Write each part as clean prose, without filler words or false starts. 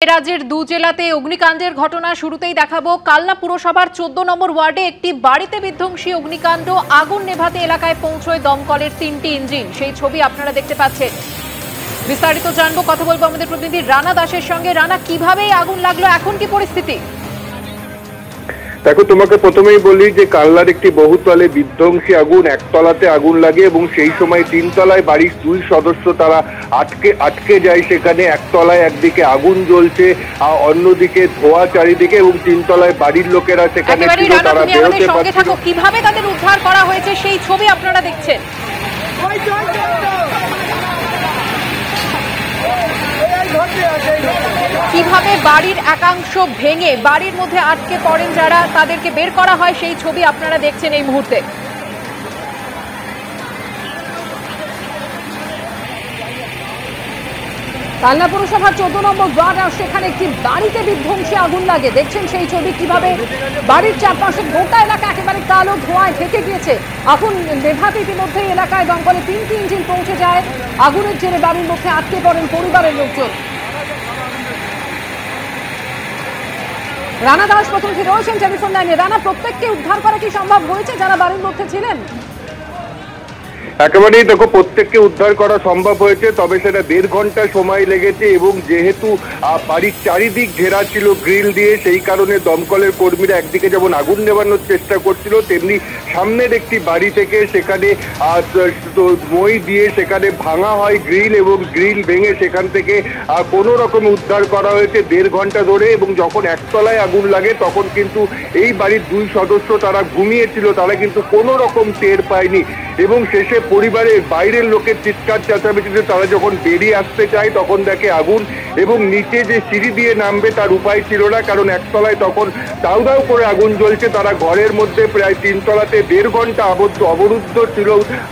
রাজ্যের দু জেলাতে অগ্নিকাণ্ডের ঘটনা শুরুতেই দেখাবো কালনা পুরসভার 14 নম্বর ওয়ার্ডে একটি বাড়িতে বিধ্বংসী অগ্নিকাণ্ড। আগুন নেভাতে এলাকায় পৌঁছয় দমকলের 3টি ইঞ্জিন, সেই ছবি আপনারা দেখতে পাচ্ছেন। বিস্তারিত জানবো, কথা বলবো আমাদের প্রতিনিধি রানা দাসের সঙ্গে। রানা, কিভাবে আগুন লাগলো, এখন কি পরিস্থিতি? দেখো, তোমাকে প্রথমেই বলি যে কালনার একটি বহুতলে বিধ্বংসী আগুন, একতলাতে আগুন লাগে এবং সেই সময় তিনতলায় বাড়ির দুই সদস্য তারা আটকে যায় সেখানে। একতলায় একদিকে আগুন জ্বলছে, অন্যদিকে ধোঁয়া চারিদিকে, এবং তিনতলায় বাড়ির লোকেরা সেখানে ছিল, তারা বেরোতে পারছিল। কিভাবে তাদের উদ্ধার করা হয়েছে সেই ছবি আপনারা দেখছেন। কিভাবে বাড়ির একাংশ ভেঙে বাড়ির মধ্যে আটকে পড়েন যারা, তাদেরকে বের করা হয় সেই ছবি আপনারা দেখছেন এই মুহূর্তে। কালনা পুরসভার 14 নম্বর ওয়ার্ড, সেখানে একটি বাড়িতে বিধ্বংসী আগুন লাগে। দেখছেন সেই ছবি, কিভাবে বাড়ির চারপাশে গোটা এলাকা একেবারে কালো ধোঁয়ায় ঢেকে গিয়েছে। আগুন নেভাতে ইতিমধ্যে এলাকায় দমকলে 3টি ইঞ্জিন পৌঁছে যায়। আগুনের জেরে বাড়ির মধ্যে আটকে পড়েন পরিবারের লোকজন। রানা দাস প্রতিনিধি রয়েছেন টেলিফোন লাইনে। রানা, প্রত্যেককে উদ্ধার করা কি সম্ভব হয়েছে যারা বাড়ির মধ্যে ছিলেন? একেবারেই দেখো, প্রত্যেককে উদ্ধার করা সম্ভব হয়েছে, তবে সেটা 1.5 ঘন্টা সময় লেগেছে এবং যেহেতু বাড়ির চারিদিক ঘেরা ছিল গ্রিল দিয়ে, সেই কারণে দমকলের কর্মীরা একদিকে যেমন আগুন নেভানোর চেষ্টা করছিল, তেমনি সামনের একটি বাড়ি থেকে সেখানে মই দিয়ে সেখানে ভাঙা হয় গ্রিল, এবং গ্রিল ভেঙে সেখান থেকে কোনো রকম উদ্ধার করা হয়েছে 1.5 ঘন্টা ধরে। এবং যখন একতলায় আগুন লাগে তখন কিন্তু এই বাড়ির দুই সদস্য তারা ঘুমিয়েছিল, তারা কিন্তু কোনো রকম টের পায়নি, এবং শেষে পরিবারের বাইরের লোকের চিৎকার চেঁচামেচিতে তারা যখন বেরিয়ে আসতে চায় তখন দেখে আগুন, এবং নিচে যে সিঁড়ি দিয়ে নামবে তার উপায় ছিল না, কারণ একতলায় তখন দাউ দাউ করে আগুন জ্বলছে। তারা ঘরের মধ্যে প্রায় 3 তলাতে 1.5 ঘন্টা অবরুদ্ধ ছিল,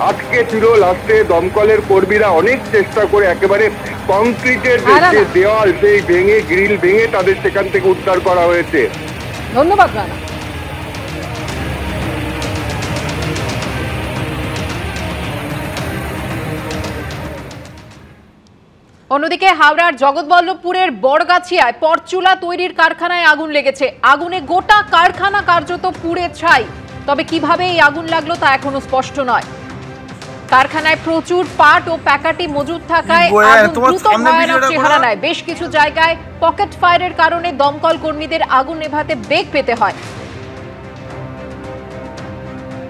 আটকে ছিল। লাস্টে দমকলের কর্মীরা অনেক চেষ্টা করে একেবারে কংক্রিটের যে দেওয়াল সেই ভেঙে, গ্রিল ভেঙে তাদের সেখান থেকে উদ্ধার করা হয়েছে। ধন্যবাদ রানা। অন্যদিকে হাওড়ার জগৎবল্লভপুরের বড়গাছিয়ায় পরচুলা তৈরির কারখানায় আগুন লেগেছে। আগুনে গোটা কারখানা কার্যত পুড়ে ছাই। তবে কিভাবে এই আগুন লাগলো তা এখনো স্পষ্ট নয়। কারখানায় প্রচুর পাট ও প্যাকেটি মজুদ থাকায় আগুন দ্রুত ভয়ানক চেহারা নেয়। বেশ কিছু জায়গায় পকেট ফায়ারের কারণে দমকল কর্মীদের আগুন নেভাতে বেগ পেতে হয়।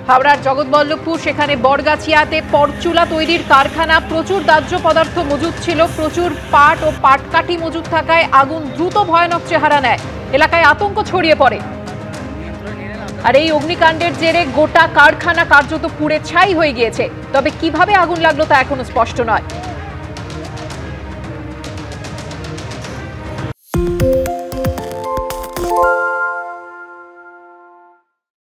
হাওড়ার জগৎবল্লভপুর, সেখানে বড়গাছিয়াতে পরচুলা তৈরির কারখানা, প্রচুর দাহ্য পদার্থ মজুদ ছিল, প্রচুর পাট ও পাটকাঠি মজুদ থাকায় আগুন দ্রুত ভয়ানক চেহারা নেয়। এলাকায় আতঙ্ক ছড়িয়ে পড়ে। আর এই অগ্নিকাণ্ডের জেরে গোটা কারখানা কার্যত পুড়ে ছাই হয়ে গিয়েছে। তবে কিভাবে আগুন লাগলো তা এখনো স্পষ্ট নয়।